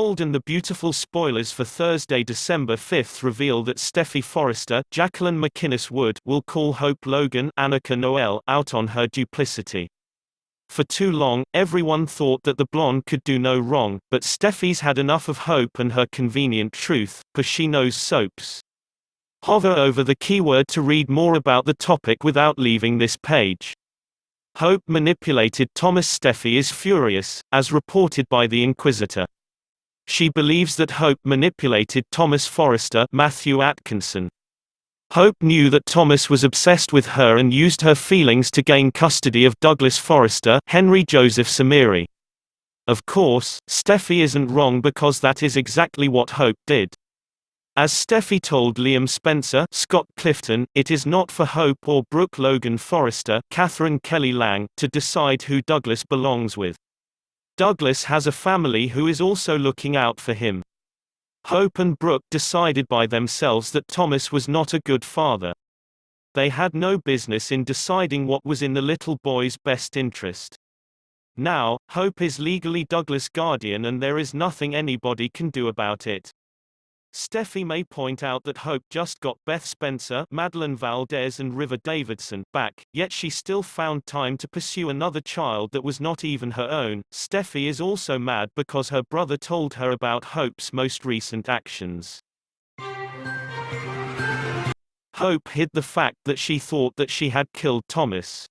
Bold and the Beautiful spoilers for Thursday, December 5 reveal that Steffy Forrester, Jacqueline McInnes Wood, will call Hope Logan, Annika Noel, out on her duplicity. For too long, everyone thought that the blonde could do no wrong, but Steffy's had enough of Hope and her convenient truth, 'cause she knows soaps. Hover over the keyword to read more about the topic without leaving this page. Hope manipulated Thomas. Steffy is furious, as reported by the Inquisitor. She believes that Hope manipulated Thomas Forrester, Matthew Atkinson. Hope knew that Thomas was obsessed with her and used her feelings to gain custody of Douglas Forrester, Henry Joseph Samiri. Of course, Steffy isn't wrong because that is exactly what Hope did. As Steffy told Liam Spencer, Scott Clifton, it is not for Hope or Brooke Logan Forrester, Catherine Kelly Lang, to decide who Douglas belongs with. Douglas has a family who is also looking out for him. Hope and Brooke decided by themselves that Thomas was not a good father. They had no business in deciding what was in the little boy's best interest. Now, Hope is legally Douglas' guardian and there is nothing anybody can do about it. Steffy may point out that Hope just got Beth Spencer, Madeline Valdez and River Davidson back, yet she still found time to pursue another child that was not even her own. Steffy is also mad because her brother told her about Hope's most recent actions. Hope hid the fact that she thought that she had killed Thomas.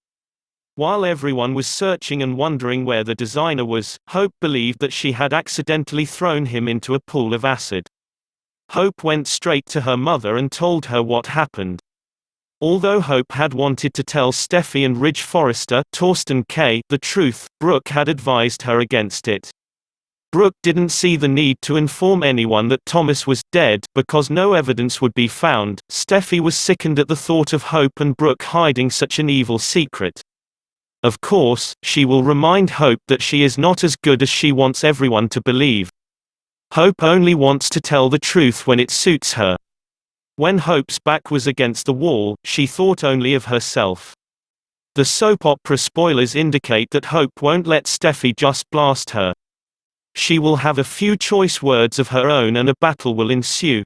While everyone was searching and wondering where the designer was, Hope believed that she had accidentally thrown him into a pool of acid. Hope went straight to her mother and told her what happened. Although Hope had wanted to tell Steffy and Ridge Forrester, Torsten K, the truth, Brooke had advised her against it. Brooke didn't see the need to inform anyone that Thomas was dead, because no evidence would be found. Steffy was sickened at the thought of Hope and Brooke hiding such an evil secret. Of course, she will remind Hope that she is not as good as she wants everyone to believe. Hope only wants to tell the truth when it suits her. When Hope's back was against the wall, she thought only of herself. The soap opera spoilers indicate that Hope won't let Steffy just blast her. She will have a few choice words of her own and a battle will ensue.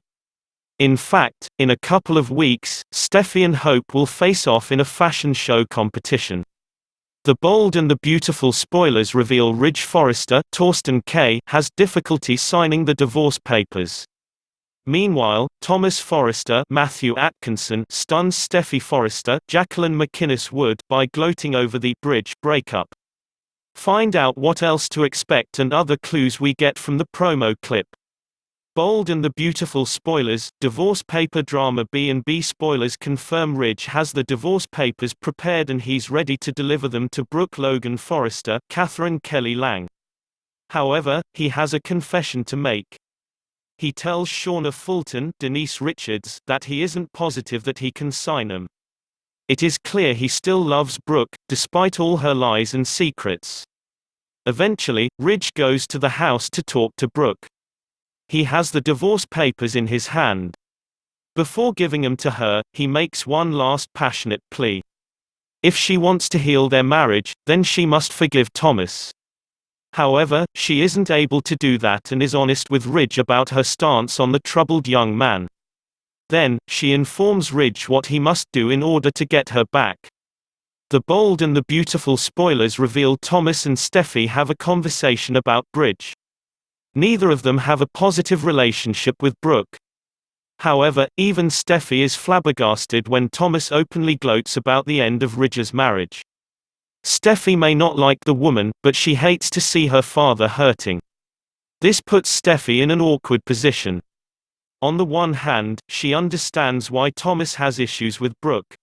In fact, in a couple of weeks, Steffy and Hope will face off in a fashion show competition. The Bold and the Beautiful spoilers reveal Ridge Forrester, Torsten K, has difficulty signing the divorce papers. Meanwhile, Thomas Forrester, Matthew Atkinson, stuns Steffy Forrester, Jacqueline McInnes Wood, by gloating over the bridge breakup. Find out what else to expect and other clues we get from the promo clip. Bold and the Beautiful spoilers, divorce paper drama. B&B spoilers confirm Ridge has the divorce papers prepared and he's ready to deliver them to Brooke Logan Forrester, Catherine Kelly Lang. However, he has a confession to make. He tells Shauna Fulton, Denise Richards, that he isn't positive that he can sign them. It is clear he still loves Brooke, despite all her lies and secrets. Eventually, Ridge goes to the house to talk to Brooke. He has the divorce papers in his hand. Before giving them to her, he makes one last passionate plea. If she wants to heal their marriage, then she must forgive Thomas. However, she isn't able to do that and is honest with Ridge about her stance on the troubled young man. Then, she informs Ridge what he must do in order to get her back. The Bold and the Beautiful spoilers reveal Thomas and Steffy have a conversation about Ridge. Neither of them have a positive relationship with Brooke. However, even Steffy is flabbergasted when Thomas openly gloats about the end of Ridge's marriage. Steffy may not like the woman, but she hates to see her father hurting. This puts Steffy in an awkward position. On the one hand, she understands why Thomas has issues with Brooke.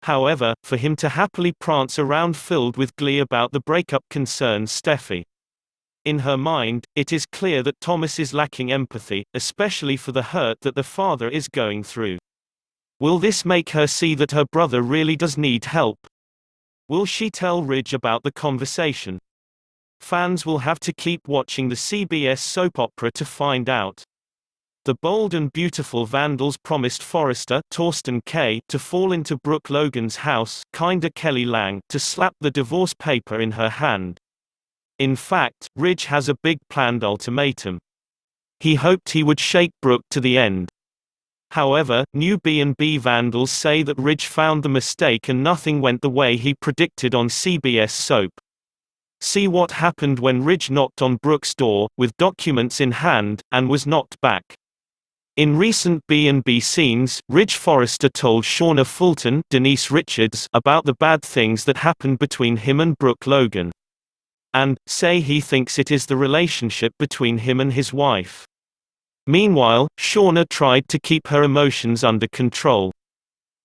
However, for him to happily prance around filled with glee about the breakup concerns Steffy. In her mind, it is clear that Thomas is lacking empathy, especially for the hurt that the father is going through. Will this make her see that her brother really does need help? Will she tell Ridge about the conversation? Fans will have to keep watching the CBS soap opera to find out. The Bold and Beautiful vandals promised Forrester, Torsten K, to fall into Brooke Logan's house, Kinda Kelly Lang, to slap the divorce paper in her hand. In fact, Ridge has a big planned ultimatum. He hoped he would shake Brooke to the end. However, new B&B vandals say that Ridge found the mistake and nothing went the way he predicted on CBS soap. See what happened when Ridge knocked on Brooke's door, with documents in hand, and was knocked back. In recent B&B scenes, Ridge Forrester told Shauna Fulton, Denise Richards, about the bad things that happened between him and Brooke Logan. And, say he thinks it is the relationship between him and his wife. Meanwhile, Shauna tried to keep her emotions under control.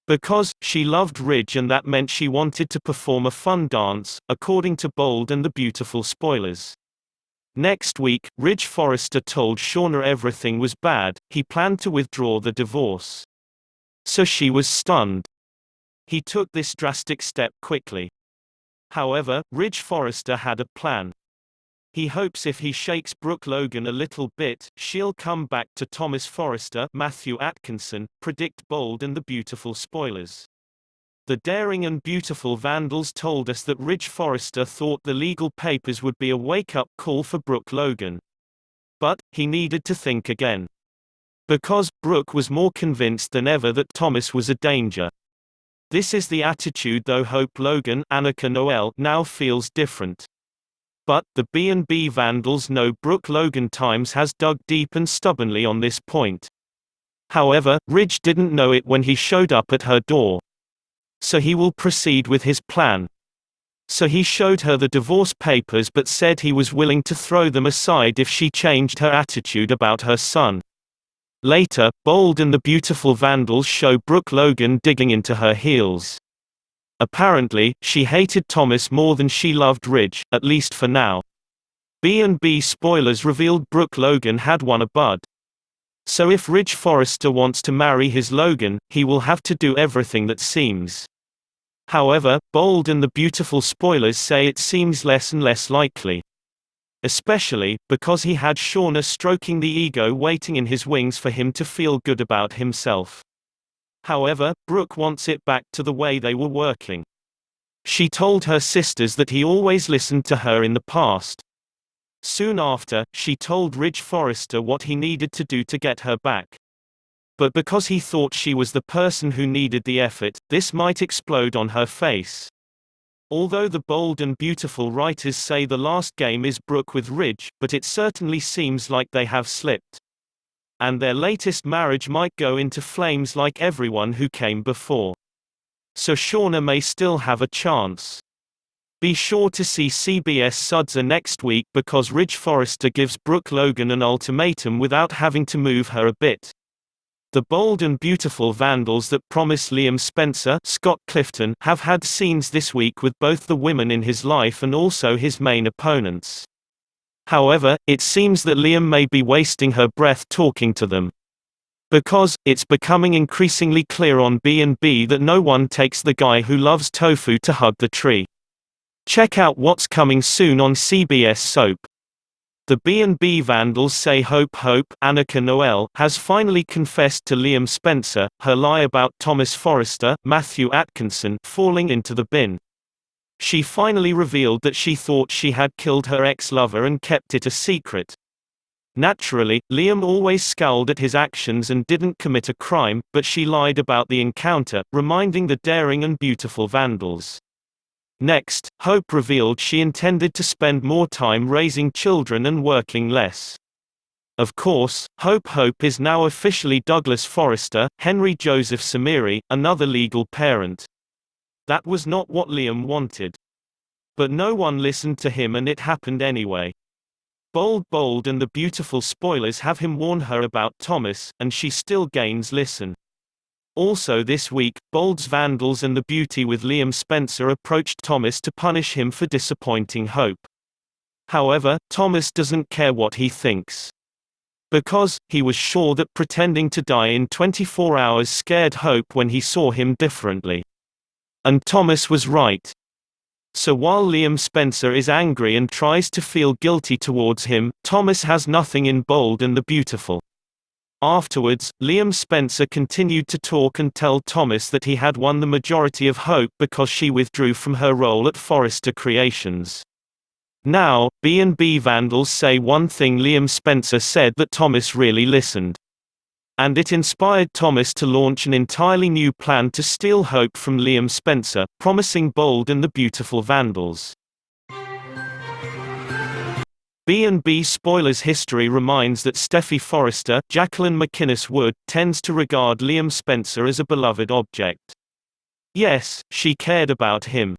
Because she loved Ridge and that meant she wanted to perform a fun dance, according to Bold and the Beautiful spoilers. Next week, Ridge Forrester told Shauna everything was bad, he planned to withdraw the divorce. So she was stunned. He took this drastic step quickly. However, Ridge Forrester had a plan. He hopes if he shakes Brooke Logan a little bit, she'll come back to Thomas Forrester, Matthew Atkinson, predict Bold and the Beautiful spoilers. The daring and beautiful vandals told us that Ridge Forrester thought the legal papers would be a wake-up call for Brooke Logan. But, he needed to think again. Because, Brooke was more convinced than ever that Thomas was a danger. This is the attitude though Hope Logan, Annika Noel, now feels different. But, the B&B vandals know Brooke Logan Times has dug deep and stubbornly on this point. However, Ridge didn't know it when he showed up at her door. So he will proceed with his plan. So he showed her the divorce papers but said he was willing to throw them aside if she changed her attitude about her son. Later, Bold and the Beautiful vandals show Brooke Logan digging into her heels. Apparently, she hated Thomas more than she loved Ridge, at least for now. B&B spoilers revealed Brooke Logan had won a bud. So if Ridge Forrester wants to marry his Logan, he will have to do everything that seems. However, Bold and the Beautiful spoilers say it seems less and less likely. Especially, because he had Shauna stroking the ego waiting in his wings for him to feel good about himself. However, Brooke wants it back to the way they were working. She told her sisters that he always listened to her in the past. Soon after, she told Ridge Forrester what he needed to do to get her back. But because he thought she was the person who needed the effort, this might explode on her face. Although the Bold and Beautiful writers say the last game is Brooke with Ridge, but it certainly seems like they have slipped. And their latest marriage might go into flames like everyone who came before. So Shauna may still have a chance. Be sure to see CBS Sudza next week because Ridge Forrester gives Brooke Logan an ultimatum without having to move her a bit. The Bold and Beautiful vandals that promise Liam Spencer, Scott Clifton, have had scenes this week with both the women in his life and also his main opponents. However, it seems that Liam may be wasting her breath talking to them. Because, it's becoming increasingly clear on B&B that no one takes the guy who loves tofu to hug the tree. Check out what's coming soon on CBS soap. The B&B vandals say Hope, Annika Noel, has finally confessed to Liam Spencer, her lie about Thomas Forrester, Matthew Atkinson, falling into the bin. She finally revealed that she thought she had killed her ex-lover and kept it a secret. Naturally, Liam always scowled at his actions and didn't commit a crime, but she lied about the encounter, reminding the daring and beautiful vandals. Next, Hope revealed she intended to spend more time raising children and working less. Of course, Hope is now officially Douglas Forrester, Henry Joseph Samiri, another legal parent. That was not what Liam wanted. But no one listened to him and it happened anyway. Bold and the Beautiful spoilers have him warn her about Thomas, and she still gains listen. Also this week, Bold's vandals and the Beauty with Liam Spencer approached Thomas to punish him for disappointing Hope. However, Thomas doesn't care what he thinks. Because, he was sure that pretending to die in 24 hours scared Hope when he saw him differently. And Thomas was right. So while Liam Spencer is angry and tries to feel guilty towards him, Thomas has nothing in Bold and the Beautiful. Afterwards, Liam Spencer continued to talk and tell Thomas that he had won the majority of Hope because she withdrew from her role at Forrester Creations. Now, B&B Vandals say one thing Liam Spencer said that Thomas really listened. And it inspired Thomas to launch an entirely new plan to steal hope from Liam Spencer, promising Bold and the Beautiful Vandals. B&B Spoilers history reminds that Steffy Forrester, Jacqueline McInnes Wood, tends to regard Liam Spencer as a beloved object. Yes, she cared about him.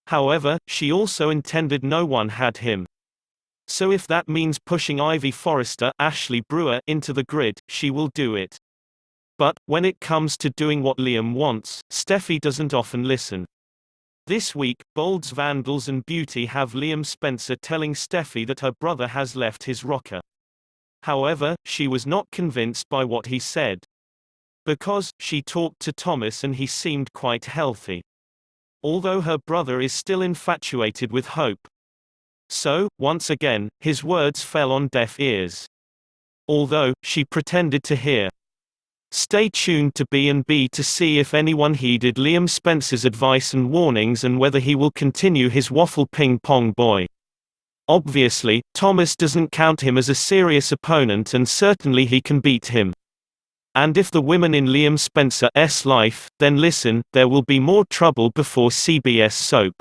However, she also intended no one had him. So if that means pushing Ivy Forrester, Ashley Brewer, into the grid, she will do it. But, when it comes to doing what Liam wants, Steffy doesn't often listen. This week, Bold's Vandals and Beauty have Liam Spencer telling Steffy that her brother has left his rocker. However, she was not convinced by what he said. Because, she talked to Thomas and he seemed quite healthy. Although her brother is still infatuated with Hope. So, once again, his words fell on deaf ears. Although, she pretended to hear. Stay tuned to B&B to see if anyone heeded Liam Spencer's advice and warnings and whether he will continue his waffle ping-pong boy. Obviously, Thomas doesn't count him as a serious opponent and certainly he can beat him. And if the women in Liam Spencer's life, then listen, there will be more trouble before CBS soap.